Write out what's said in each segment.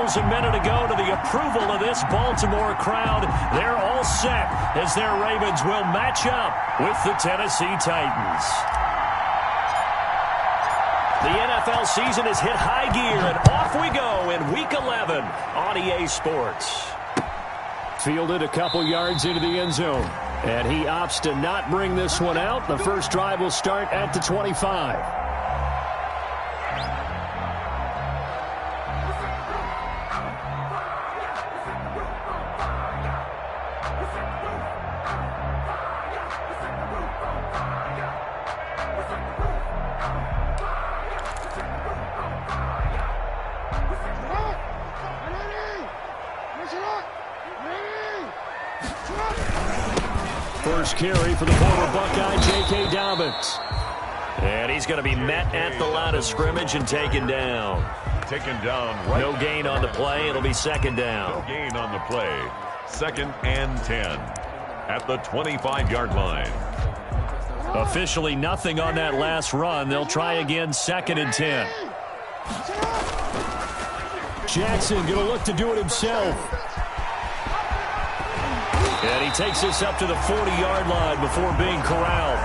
news a minute ago to the approval of this Baltimore crowd. They're all set as their Ravens will match up with the Tennessee Titans. The NFL season has hit high gear, and off we go in Week 11 on EA Sports. Fielded a couple yards into the end zone, and he opts to not bring this one out. The first drive will start at the 25. First carry for the former Buckeye, J.K. Dobbins. And he's going to be met at the line of scrimmage and taken down. Taken down right. No gain on the play. It'll be second down. No gain on the play. 2nd and 10 at the 25-yard line. Officially nothing on that last run. They'll try again 2nd and 10. Jackson going to look to do it himself. And he takes this up to the 40-yard line before being corralled.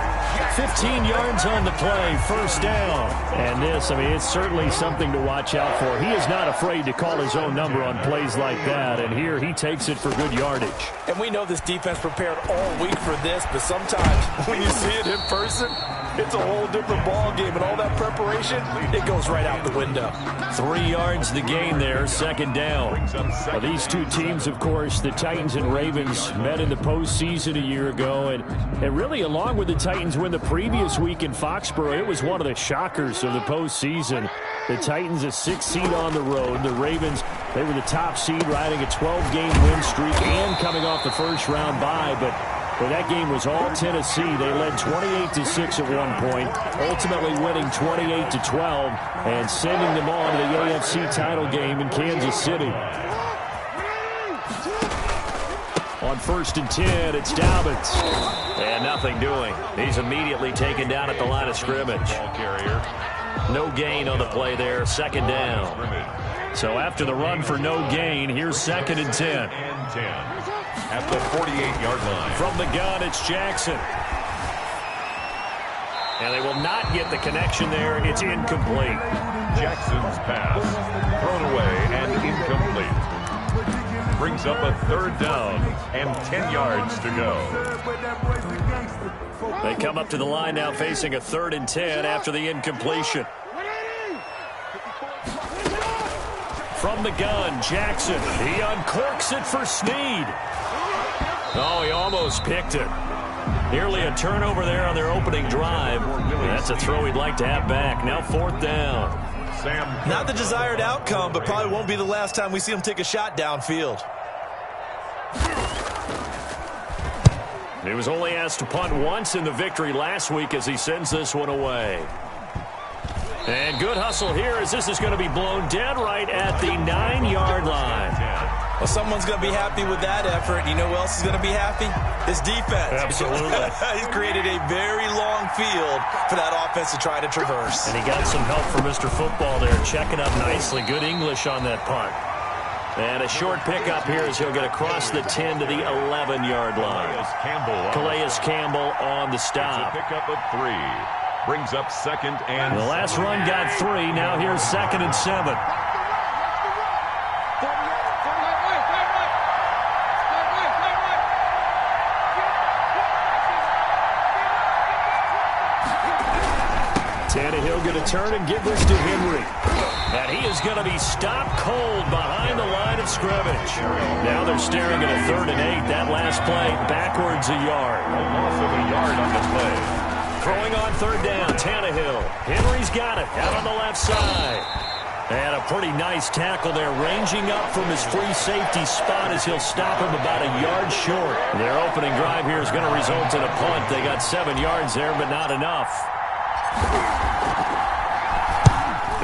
15 yards on the play, first down. And this, I mean, it's certainly something to watch out for. He is not afraid to call his own number on plays like that. And here he takes it for good yardage. And we know this defense prepared all week for this, but sometimes when you see it in person, it's a whole different ball game, and all that preparation, it goes right out the window. 3 yards the gain there, second down. Well, these two teams, of course, the Titans and Ravens, met in the postseason a year ago, and really along with the Titans win the previous week in Foxborough, it was one of the shockers of the postseason. The Titans a 6th seed on the road. The Ravens, they were the top seed, riding a 12-game win streak and coming off the first-round bye, but that game was all Tennessee. They led 28-6 at one point, ultimately winning 28-12 and sending them on to the AFC title game in Kansas City. On 1st and 10, it's Dobbins. And nothing doing. He's immediately taken down at the line of scrimmage. No gain on the play there, 2nd down. So after the run for no gain, here's 2nd and 10. At the 48-yard line. From the gun, it's Jackson. And they will not get the connection there. It's incomplete. Jackson's pass thrown away and incomplete. Brings up a 3rd down and 10 yards to go. They come up to the line now facing a 3rd and 10 after the incompletion. From the gun, Jackson. He uncorks it for Snead. Oh, he almost picked it. Nearly a turnover there on their opening drive. That's a throw he'd like to have back. Now 4th down. Not the desired outcome, but probably won't be the last time we see him take a shot downfield. He was only asked to punt once in the victory last week as he sends this one away. And good hustle here as this is going to be blown dead right at the 9-yard line. Well, someone's going to be happy with that effort. You know who else is going to be happy? His defense. Absolutely. He's created a very long field for that offense to try to traverse. And he got some help from Mr. Football there, checking up nicely. Good English on that punt. And a short pickup here as he'll get across the 10 to the 11-yard line. Calais Campbell on the stop. Pickup of 3. Brings up 2nd and... The last run got 3. Now here's 2nd and 7. Tannehill going to turn and give this to Henry. And he is going to be stopped cold behind the line of scrimmage. Now they're staring at a 3rd and 8. That last play backwards a yard. A loss of a yard on the play. Throwing on 3rd down, Tannehill. Henry's got it out on the left side. And a pretty nice tackle there, ranging up from his free safety spot as he'll stop him about a yard short. Their opening drive here is going to result in a punt. They got 7 yards there, but not enough.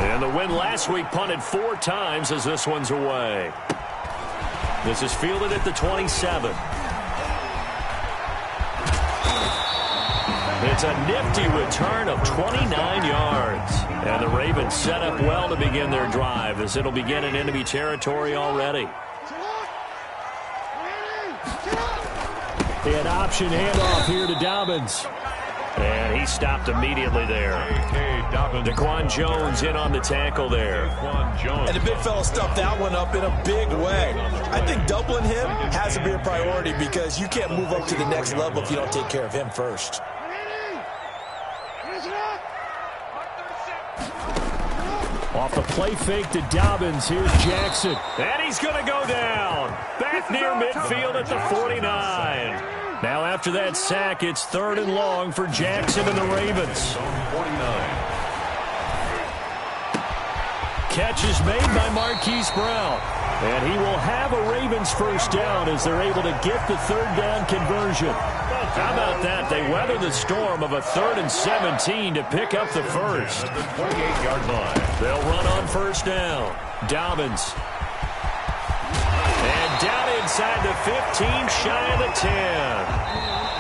And the win last week punted 4 times as this one's away. This is fielded at the 27. It's a nifty return of 29 yards. And the Ravens set up well to begin their drive as it'll begin in enemy territory already. An option handoff here to Dobbins. And he stopped immediately there. Daquan Jones in on the tackle there. And the big fella stuffed that one up in a big way. I think doubling him has to be a priority because you can't move up to the next level if you don't take care of him first. Off the play fake to Dobbins, here's Jackson. And he's going to go down. Back near midfield at the 49. Now after that sack, it's 3rd and long for Jackson and the Ravens. 49. Catch is made by Marquise Brown. And he will have a Ravens first down as they're able to get the 3rd down conversion. How about that? They weather the storm of a 3rd and 17 to pick up the first. At the 28-yard line. They'll run on first down. Dobbins. And down inside the 15, shy of the 10.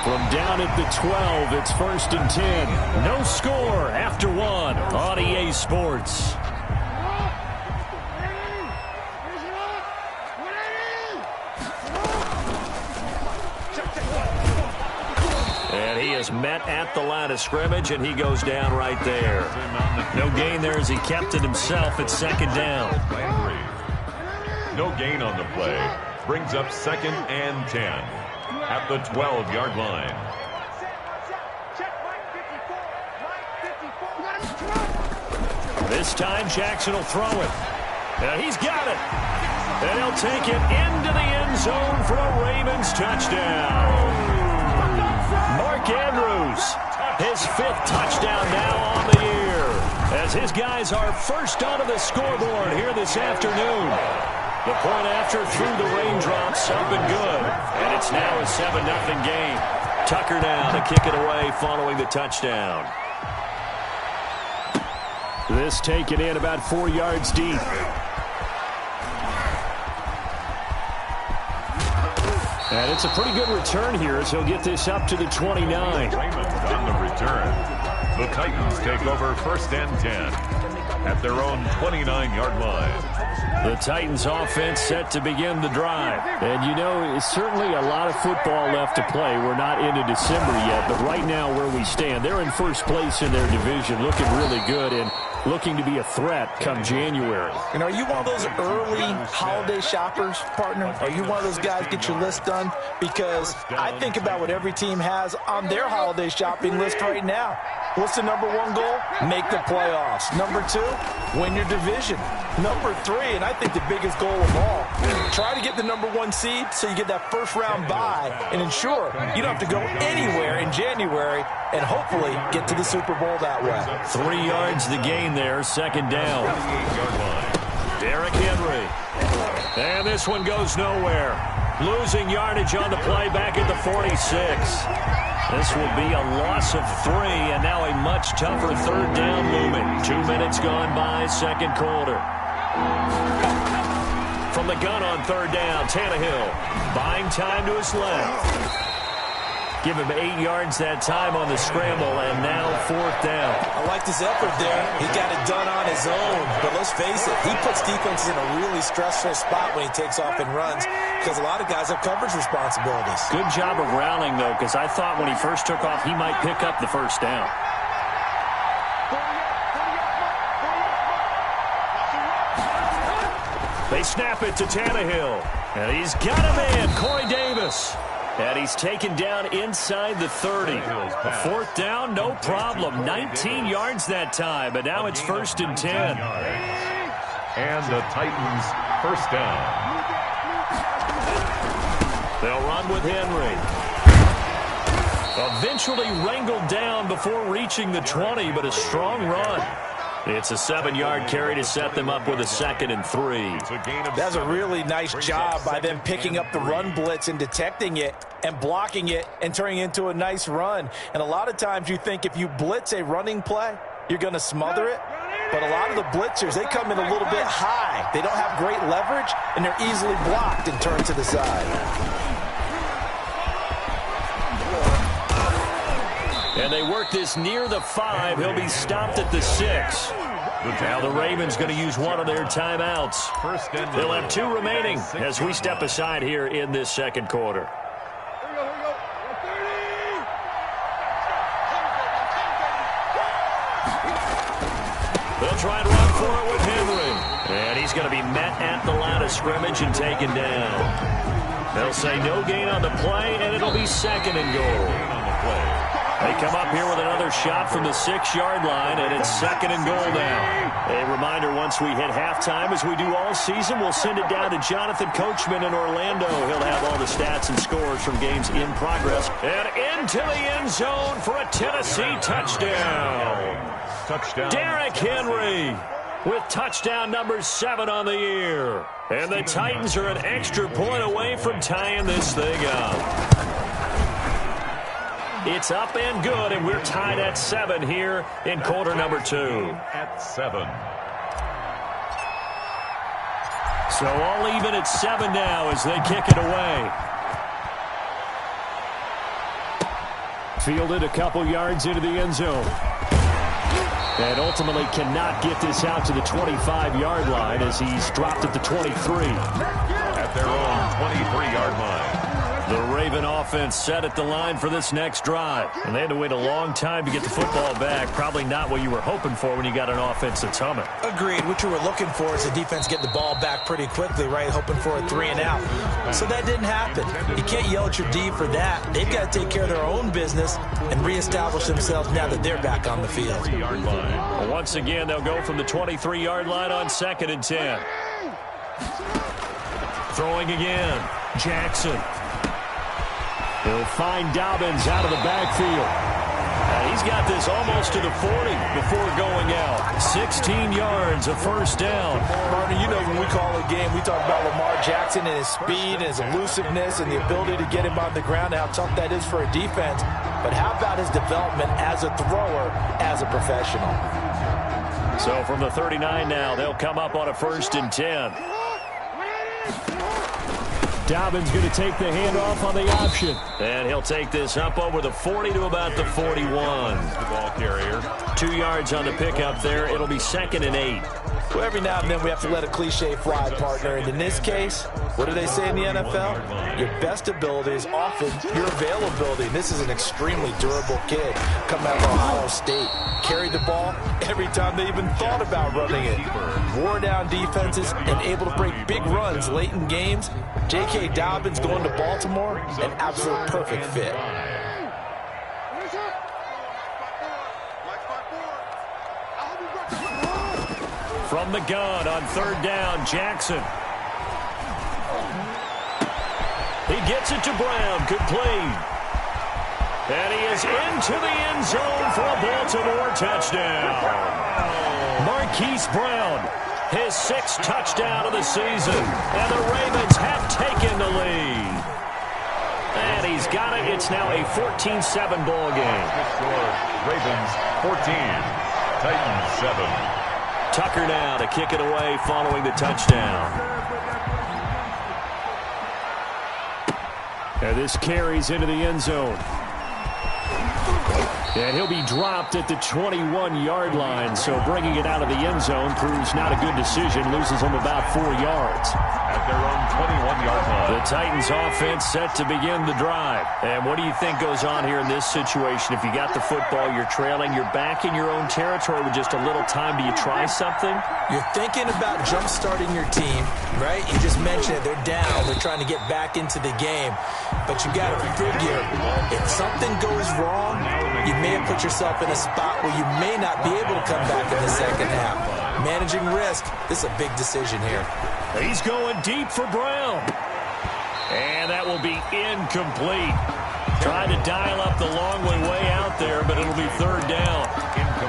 From down at the 12, it's 1st and 10. No score after 1 on EA Sports. And he is met at the line of scrimmage, and he goes down right there. No gain there as he kept it himself at 2nd down. No gain on the play. Brings up 2nd and 10 at the 12-yard line. This time Jackson will throw it. And he's got it. And he'll take it into the end zone for a Ravens touchdown. Mark Andrews, his 5th touchdown now on the year, as his guys are first onto the scoreboard here this afternoon. The point after through the raindrops, up and good, and it's now a 7-0 game. Tucker now to kick it away following the touchdown. This taken in about 4 yards deep. And it's a pretty good return here as he'll get this up to the 29. Raymond on the return. The Titans take over 1st and 10 at their own 29-yard line. The Titans offense set to begin the drive. And you know, it's certainly a lot of football left to play. We're not into December yet, but right now where we stand, they're in 1st place in their division, looking really good and looking to be a threat come January. And are you one of those early holiday shoppers, partner? Are you one of those guys get your list done? Because I think about what every team has on their holiday shopping list right now. What's the number 1 goal? Make the playoffs. Number 2, win your division. Number 3, and I think the biggest goal of all, try to get the number 1 seed so you get that first-round bye and ensure you don't have to go anywhere in January and hopefully get to the Super Bowl that way. 3 yards the gain there, 2nd down. Derrick Henry. And this one goes nowhere. Losing yardage on the play back at the 46. This will be a loss of 3, and now a much tougher 3rd down looming. 2 minutes gone by, 2nd quarter. From the gun on 3rd down, Tannehill buying time to his left. Give him 8 yards that time on the scramble, and now 4th down. I like this effort there. He got it done on his own. But let's face it, he puts defenses in a really stressful spot when he takes off and runs because a lot of guys have coverage responsibilities. Good job of rallying, though, because I thought when he first took off, he might pick up the first down. They snap it to Tannehill, and he's got him in, Corey Davis. And he's taken down inside the 30. A 4th down, no problem. 19 yards that time, but now it's 1st and 10. And the Titans first down. They'll run with Henry. Eventually wrangled down before reaching the 20, but a strong run. It's a 7-yard carry to set them up with a 2nd and 3. That's a really nice job by them picking up the run blitz and detecting it and blocking it and turning it into a nice run. And a lot of times you think if you blitz a running play, you're going to smother it. But a lot of the blitzers, they come in a little bit high. They don't have great leverage, and they're easily blocked and turned to the side. And they work this near the 5. He'll be stopped at the 6. Now the Ravens going to use one of their timeouts. They'll have 2 remaining as we step aside here in this second quarter. They'll try and run for it with Henry. And he's going to be met at the line of scrimmage and taken down. They'll say no gain on the play, and it'll be second and goal. They come up here with another shot from the 6-yard line, and it's second and goal now. A reminder, once we hit halftime, as we do all season, we'll send it down to Jonathan Coachman in Orlando. He'll have all the stats and scores from games in progress. And into the end zone for a Tennessee touchdown. Derrick Henry with touchdown number 7 on the year. And the Titans are an extra point away from tying this thing up. It's up and good, and we're tied at 7 here in quarter number 2. At 7. So all even at 7 now as they kick it away. Fielded a couple yards into the end zone. And ultimately cannot get this out to the 25-yard line as he's dropped at the 23. At their own 23-yard line. The Raven offense set at the line for this next drive. And they had to wait a long time to get the football back. Probably not what you were hoping for when you got an offense that's humming. Agreed. What you were looking for is the defense get the ball back pretty quickly, right? Hoping for a 3 and out. So that didn't happen. You can't yell at your D for that. They've got to take care of their own business and reestablish themselves now that they're back on the field. Well, once again, they'll go from the 23-yard line on 2nd and 10. Throwing again. Jackson. He'll find Dobbins out of the backfield. He's got this almost to the 40 before going out. 16 yards, a first down. Partner, you know when we call a game, we talk about Lamar Jackson and his speed and his elusiveness and the ability to get him on the ground and how tough that is for a defense. But how about his development as a thrower, as a professional? So from the 39 now, they'll come up on a 1st and 10. Dobbins going to take the handoff on the option. And he'll take this up over the 40 to about the 41. The ball carrier. 2 yards on the pickup there. It'll be 2nd and 8. Well, every now and then we have to let a cliche fly, partner. And in this case, what do they say in the NFL? Your best ability is often your availability. And this is an extremely durable kid coming out of Ohio State. Carried the ball every time they even thought about running it. Wore down defenses and able to break big runs late in games. J.K. Dobbins going to Baltimore, an absolute perfect fit. From the gun on 3rd down, Jackson. He gets it to Brown, complete. And he is into the end zone for a Baltimore touchdown. Marquise Brown, his 6th touchdown of the season. And the Ravens have taken the lead. And he's got it. It's now a 14-7 ball game. Ravens 14, Titans 7. Tucker now to kick it away following the touchdown. And this carries into the end zone. And he'll be dropped at the 21-yard line, so bringing it out of the end zone proves not a good decision. Loses him about 4 yards. At their own 21-yard line. The Titans offense set to begin the drive. And what do you think goes on here in this situation? If you got the football, you're trailing, you're back in your own territory with just a little time. Do you try something? You're thinking about jump-starting your team, right? You just mentioned it. They're down. They're trying to get back into the game. But you got to figure, if something goes wrong, you may have put yourself in a spot where you may not be able to come back in the second half. Managing risk, this is a big decision here. He's going deep for Brown. And that will be incomplete. Trying to dial up the long way out there, but it'll be 3rd down.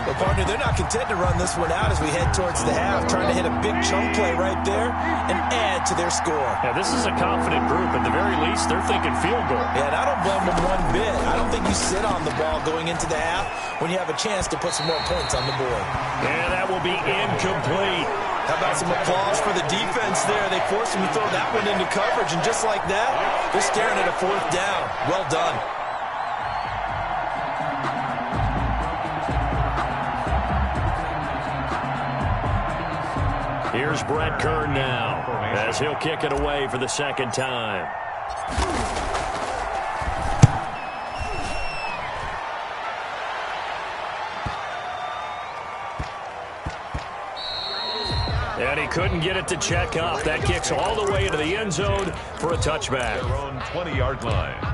Well, partner, they're not content to run this one out as we head towards the half, trying to hit a big chunk play right there and add to their score. Yeah, this is a confident group. At the very least, they're thinking field goal. Yeah, and I don't blame them one bit. I don't think you sit on the ball going into the half when you have a chance to put some more points on the board. And that will be incomplete. How about some applause for the defense there? They forced him to throw that one into coverage, and just like that, they're staring at a 4th down. Well done. Here's Brett Kern now as he'll kick it away for the second time. And he couldn't get it to check off. That kicks all the way into the end zone for a touchback. Their own 20-yard line.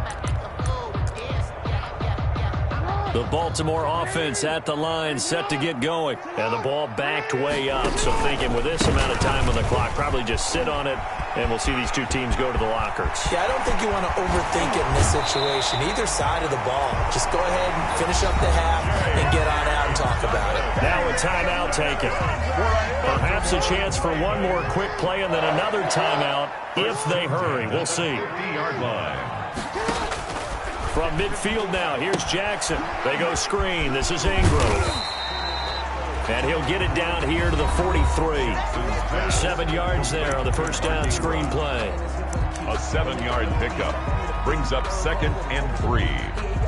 The Baltimore offense at the line, set to get going. And the ball backed way up. So thinking with this amount of time on the clock, probably just sit on it, and we'll see these two teams go to the lockers. Yeah, I don't think you want to overthink it in this situation. Either side of the ball. Just go ahead and finish up the half and get on out and talk about it. Now a timeout taken. Perhaps a chance for one more quick play and then another timeout if they hurry. We'll see. 50-yard line. From midfield now, here's Jackson. They go screen. This is Ingram. And he'll get it down here to the 43. 7 yards there on the first down screen play. A 7-yard pickup brings up 2nd and 3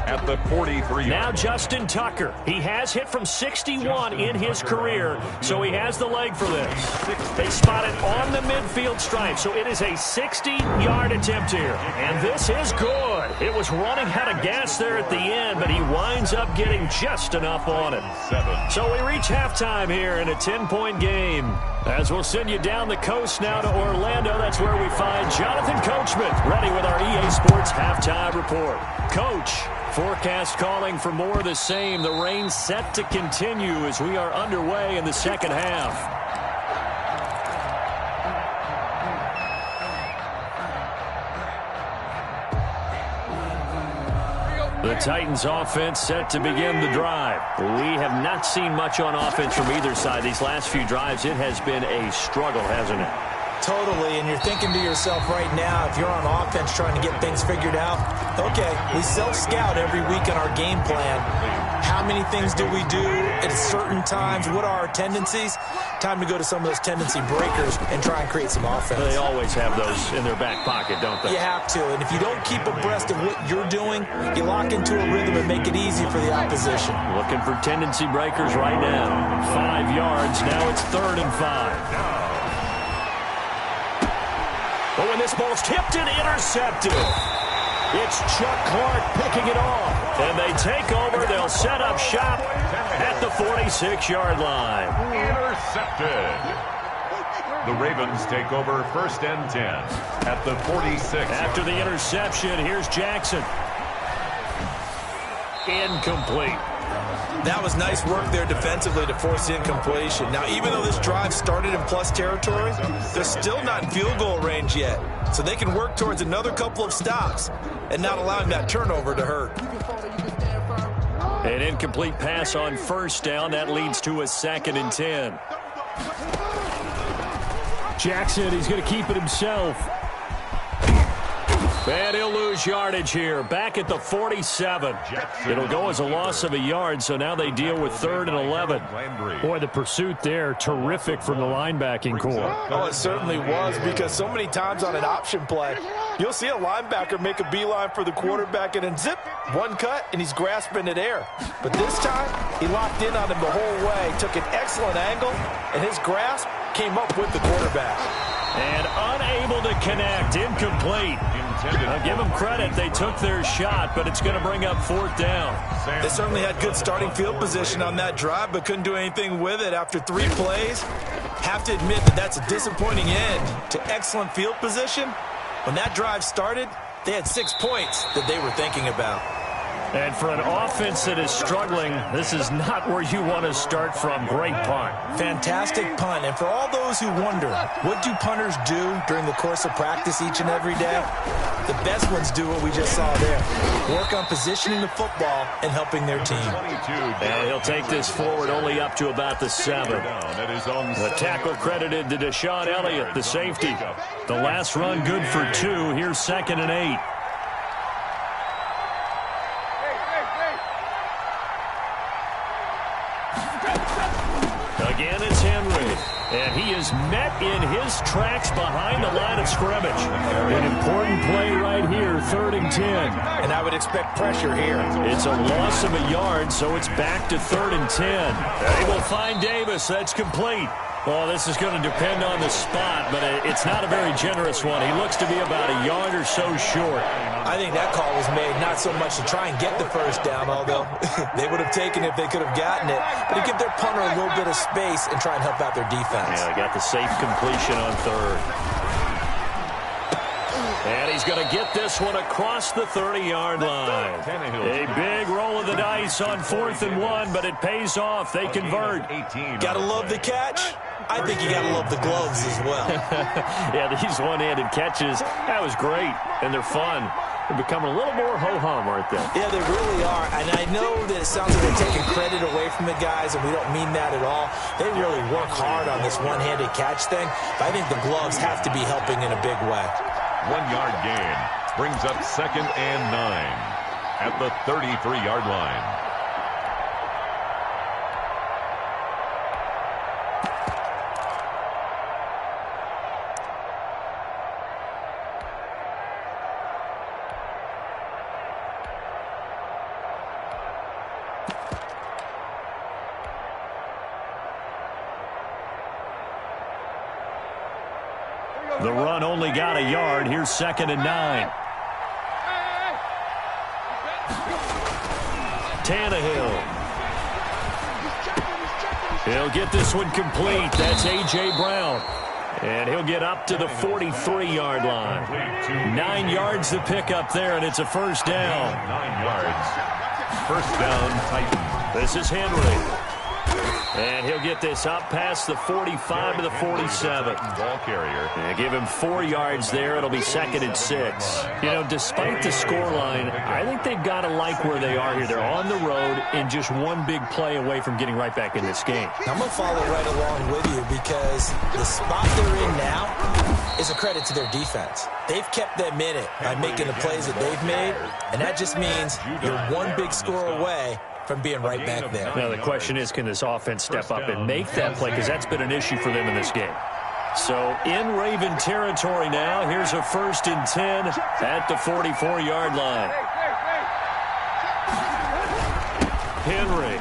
at the 43. Now Justin Tucker. He has hit from 61 in his career, so he has the leg for this. They spot it on the midfield stripe, so it is a 60-yard attempt here. And this is good. It was running out of gas there at the end, but he winds up getting just enough on it. 7. So we reach halftime here in a 10-point game. As we'll send you down the coast now to Orlando, that's where we find Jonathan Coachman, ready with our EA Sports Halftime Report. Coach, forecast calling for more of the same. The rain set to continue as we are underway in the second half. The Titans offense set to begin the drive. We have not seen much on offense from either side. These last few drives, it has been a struggle, hasn't it? Totally, and you're thinking to yourself right now, if you're on offense trying to get things figured out, okay, we self-scout every week in our game plan. How many things do we do at certain times? What are our tendencies? Time to go to some of those tendency breakers and try and create some offense. They always have those in their back pocket, don't they? You have to, and if you don't keep abreast of what you're doing, you lock into a rhythm and make it easy for the opposition. Looking for tendency breakers right now. 5 yards, now it's 3rd and 5. But when this ball's tipped and intercepted, it's Chuck Clark picking it off. And they take over. They'll set up shop at the 46-yard line. Intercepted. The Ravens take over 1st and 10 at the 46. After the interception, here's Jackson. Incomplete. That was nice work there defensively to force the incompletion. Now, even though this drive started in plus territory, they're still not in field goal range yet. So they can work towards another couple of stops and not allowing that turnover to hurt. An incomplete pass on 1st down. That leads to a 2nd and 10. Jackson, he's going to keep it himself. And he'll lose yardage here. Back at the 47. It'll go as a loss of a yard, so now they deal with 3rd and 11. Boy, the pursuit there, terrific from the linebacking core. Oh, it certainly was, because so many times on an option play, you'll see a linebacker make a beeline for the quarterback and then zip, one cut, and he's grasping at air. But this time, he locked in on him the whole way, took an excellent angle, and his grasp came up with the quarterback. And unable to connect, incomplete. I'll give them credit. They took their shot, but it's going to bring up 4th down. They certainly had good starting field position on that drive, but couldn't do anything with it after 3 plays. Have to admit that that's a disappointing end to excellent field position. When that drive started, they had 6 points that they were thinking about. And for an offense that is struggling, this is not where you want to start from. Great punt. Fantastic punt. And for all those who wonder, what do punters do during the course of practice each and every day? The best ones do what we just saw there. Work on positioning the football and helping their team. And he'll take this forward only up to about the 7. The tackle credited to Deshaun Elliott, the safety. The last run good for 2. Here's 2nd and 8. Again, it's Henry. And he is met in his tracks behind the line of scrimmage. An important play right here, 3rd and 10. And I would expect pressure here. It's a loss of a yard, so it's back to 3rd and 10. They will find Davis. That's complete. Well, this is going to depend on the spot, but it's not a very generous one. He looks to be about a yard or so short. I think that call was made not so much to try and get the first down, although they would have taken it if they could have gotten it, but to give their punter a little bit of space and try and help out their defense. Yeah, they got the safe completion on third. And he's going to get this one across the 30-yard line. A big roll of the dice on 4th and 1, but it pays off. They convert. Got to love the catch. I think you got to love the gloves as well. Yeah, these one-handed catches, that was great, and they're fun. They're becoming a little more ho-hum, aren't they? Yeah, they really are, and I know that it sounds like they're taking credit away from the guys, and we don't mean that at all. They really work hard on this one-handed catch thing, but I think the gloves have to be helping in a big way. 1-yard gain brings up 2nd and 9 at the 33-yard line. The run only got a yard. Here's 2nd and 9. Tannehill. He'll get this one complete. That's A.J. Brown. And he'll get up to the 43-yard line. 9 yards to pick up there, and it's a first down. 9 yards. First down, Titans. This is Henry. And he'll get this up past the 45 to the 47. Ball carrier. And give him 4 yards there. It'll be 2nd and 6. You know, despite the scoreline, I think they've got to like where they are here. They're on the road and just one big play away from getting right back in this game. I'm going to follow right along with you because the spot they're in now is a credit to their defense. They've kept them in it by making the plays that they've made, and that just means you're one big score away from being right back there. Now, the question is, can this offense step up and make that play? Because that's been an issue for them in this game. So, in Raven territory now, here's a 1st and 10 at the 44-yard line. Henry.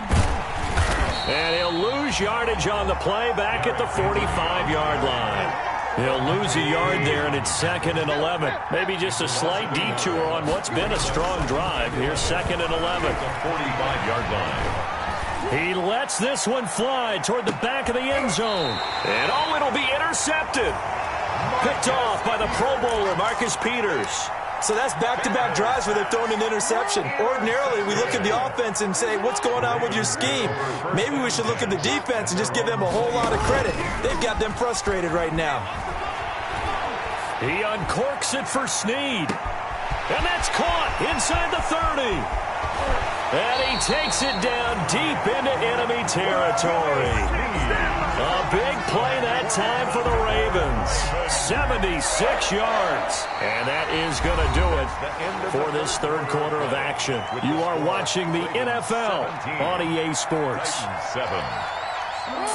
And he'll lose yardage on the play back at the 45-yard line. He'll lose a yard there, and it's 2nd and 11. Maybe just a slight detour on what's been a strong drive. Here's 2nd and 11. The 45-yard line. He lets this one fly toward the back of the end zone. And, oh, it'll be intercepted. Picked off by the Pro Bowler, Marcus Peters. So that's back-to-back drives where they're throwing an interception. Ordinarily, we look at the offense and say, what's going on with your scheme? Maybe we should look at the defense and just give them a whole lot of credit. They've got them frustrated right now. He uncorks it for Snead. And that's caught inside the 30. And he takes it down deep into enemy territory. A big play that time for the Ravens. 76 yards. And that is going to do it for this third quarter of action. You are watching the NFL on EA Sports.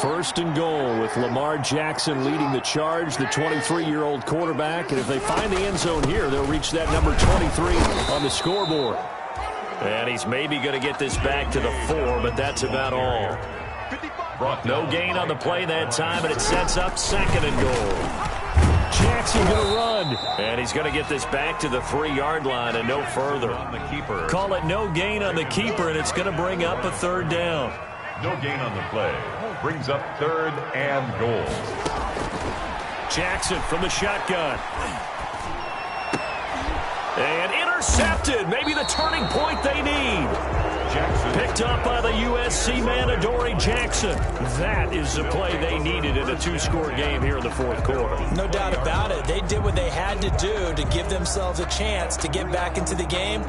1st and goal with Lamar Jackson leading the charge, the 23-year-old quarterback. And if they find the end zone here, they'll reach that number 23 on the scoreboard. And he's maybe going to get this back to the 4, but that's about all. No gain on the play that time, and it sets up 2nd and goal. Jackson going to run, and he's going to get this back to the 3-yard line and no further. Call it no gain on the keeper, and it's going to bring up a 3rd down. No gain on the play. Brings up 3rd and goal. Jackson from the shotgun. And intercepted. Maybe the turning point they need. Jackson. Picked up by the USC man, Adoree Jackson. That is the play they needed in a 2-score game here in the 4th quarter. No doubt about it. They did what they had to do to give themselves a chance to get back into the game.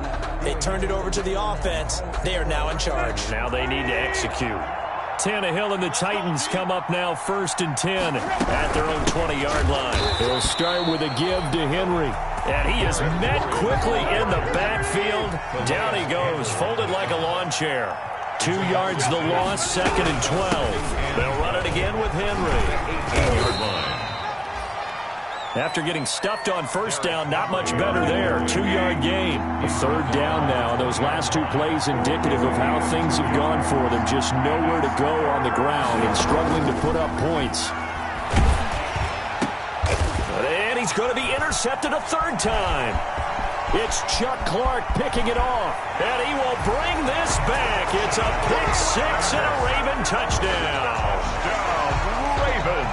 They turned it over to the offense. They are now in charge. Now they need to execute. Tannehill and the Titans come up now 1st and 10 at their own 20-yard line. They'll start with a give to Henry. And he is met quickly in the backfield. Down he goes, folded like a lawn chair. 2 yards the loss, 2nd and 12. They'll run it again with Henry. 18-yard line. After getting stuffed on first down, not much better there. 2-yard gain. A third down now. Those last two plays indicative of how things have gone for them. Just nowhere to go on the ground and struggling to put up points. And he's going to be intercepted a third time. It's Chuck Clark picking it off. And he will bring this back. It's a pick-6 and a Raven touchdown. Ravens.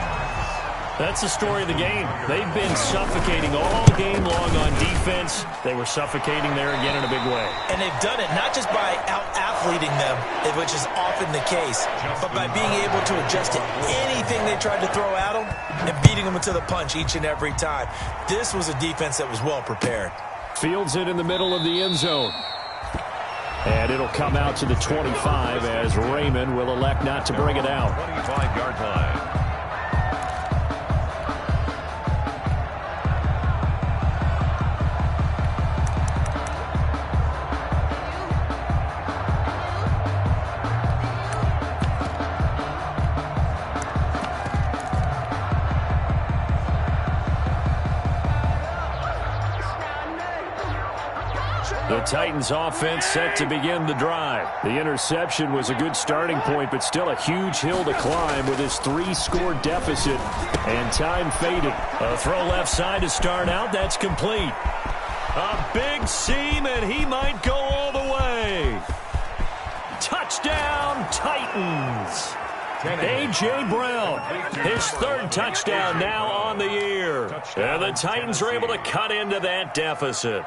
That's the story of the game. They've been suffocating all game long on defense. They were suffocating there again in a big way. And they've done it not just by out-athleting them, which is often the case, but by being able to adjust to anything they tried to throw at them and beating them into the punch each and every time. This was a defense that was well prepared. Fields it in the middle of the end zone. And it'll come out to the 25 as Raymond will elect not to bring it out. 25-yard line. The Titans offense set to begin the drive. The interception was a good starting point, but still a huge hill to climb with his 3-score deficit and time fading. A throw left side to start out. That's complete. A big seam, and he might go all the way. Touchdown, Titans. A.J. Brown, his third touchdown now on the year. And the Titans are able to cut into that deficit.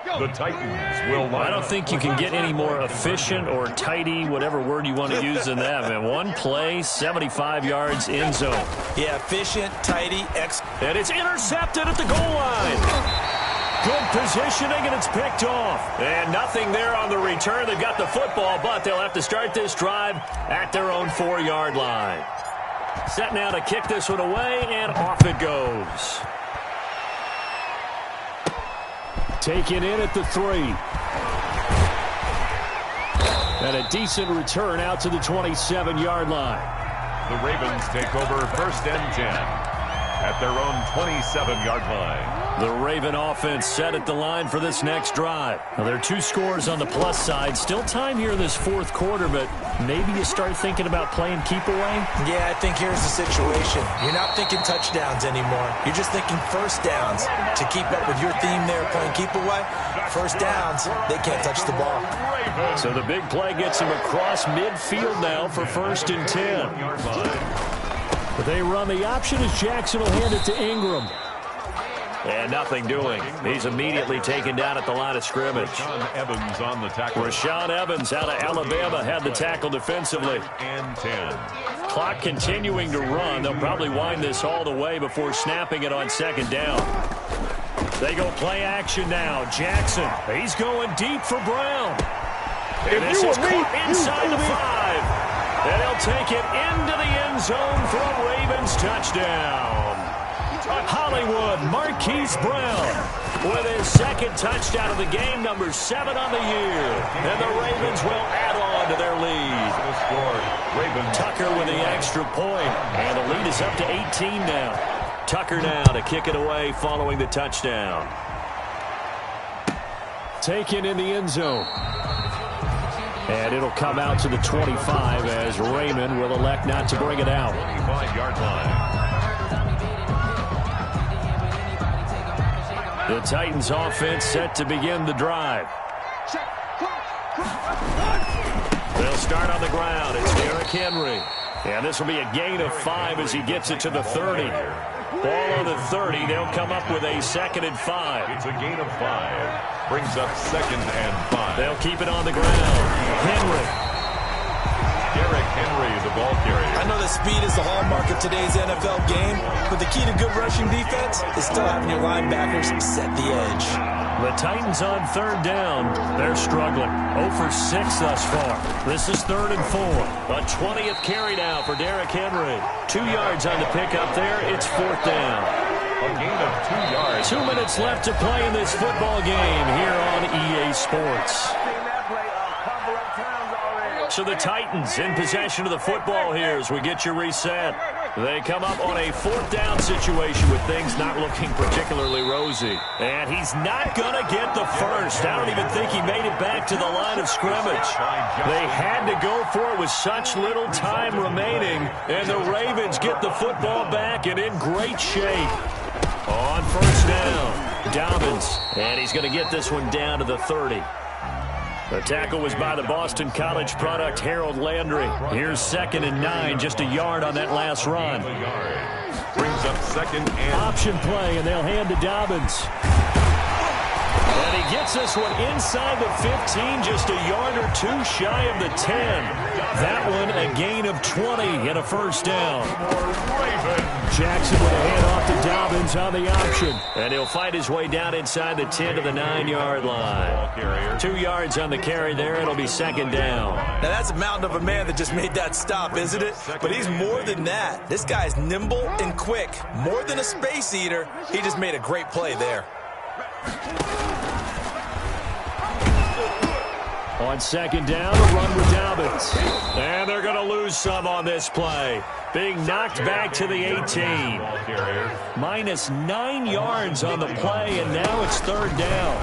The Titans will line I don't think you can get any more efficient or tidy, whatever word you want to use than that, man. One play, 75 yards in zone. Yeah, efficient, tidy, and it's intercepted at the goal line. Good positioning, and it's picked off. And nothing there on the return. They've got the football, but they'll have to start this drive at their own 4-yard line. Set now to kick this one away, and off it goes. Taken in at the 3. And a decent return out to the 27-yard line. The Ravens take over 1st and 10 at their own 27-yard line. The Raven offense set at the line for this next drive. Now, there are 2 scores on the plus side. Still time here in this 4th quarter, but maybe you start thinking about playing keep away? Yeah, I think here's the situation. You're not thinking touchdowns anymore. You're just thinking first downs. To keep up with your theme there, playing keep away, first downs, they can't touch the ball. So the big play gets him across midfield now for 1st and 10. But they run the option as Jackson will hand it to Ingram. And nothing doing. He's immediately taken down at the line of scrimmage. Rashaan Evans on the tackle. Rashaan Evans out of Alabama had the tackle defensively. And 10. Clock continuing to run. They'll probably wind this all the way before snapping it on 2nd down. They go play action now. Jackson, he's going deep for Brown. And this is caught inside the 5. And he'll take it into the end zone for a Ravens touchdown. Hollywood, Marquise Brown with his 2nd touchdown of the game, number 7 on the year. And the Ravens will add on to their lead. Tucker with the extra point, and the lead is up to 18 now. Tucker now to kick it away following the touchdown. Taken in the end zone. And it'll come out to the 25 as Raymond will elect not to bring it out. 25-yard line. The Titans offense set to begin the drive. They'll start on the ground. It's Derrick Henry. And this will be a gain of 5 as he gets it to the 30. Ball on the 30. They'll come up with a 2nd and 5. It's a gain of 5. Brings up 2nd and 5. They'll keep it on the ground. Henry. Derrick Henry, the ball carrier. I know that speed is the hallmark of today's NFL game, but the key to good rushing defense is still having your linebackers set the edge. The Titans on 3rd down. They're struggling. 0 for 6 thus far. This is 3rd and 4. A 20th carry now for Derrick Henry. 2 yards on the pickup there. It's 4th down. A gain of 2 yards. 2 minutes left to play in this football game here on EA Sports. So the Titans in possession of the football here as we get you reset. They come up on a fourth down situation with things not looking particularly rosy. And he's not going to get the first. I don't even think he made it back to the line of scrimmage. They had to go for it with such little time remaining. And the Ravens get the football back and in great shape. On first down, Dobbins. And he's going to get this one down to the 30. The tackle was by the Boston College product, Harold Landry. Here's 2nd and 9, just a yard on that last run. Brings up 2nd and... Option play, and they'll hand to Dobbins. And he gets this one inside the 15, just a yard or two shy of the 10. That one a gain of 20 and a first down. Jackson with a handoff to Dobbins on the option. And he'll fight his way down inside the 10 to the 9-yard line. 2 yards on the carry there. It'll be 2nd down. Now, that's a mountain of a man that just made that stop, isn't it? But he's more than that. This guy's nimble and quick. More than a space eater. He just made a great play there. On 2nd down, a run with Dobbins. And they're going to lose some on this play. Being knocked back to the 18. Minus 9 yards on the play, and now it's 3rd down.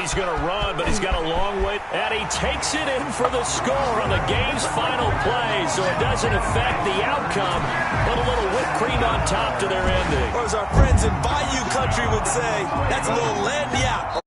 He's going to run, but he's got a long way. And he takes it in for the score on the game's final play, so it doesn't affect the outcome, but a little whipped cream on top to their ending. Or as our friends in Bayou Country would say, that's a little lagniappe.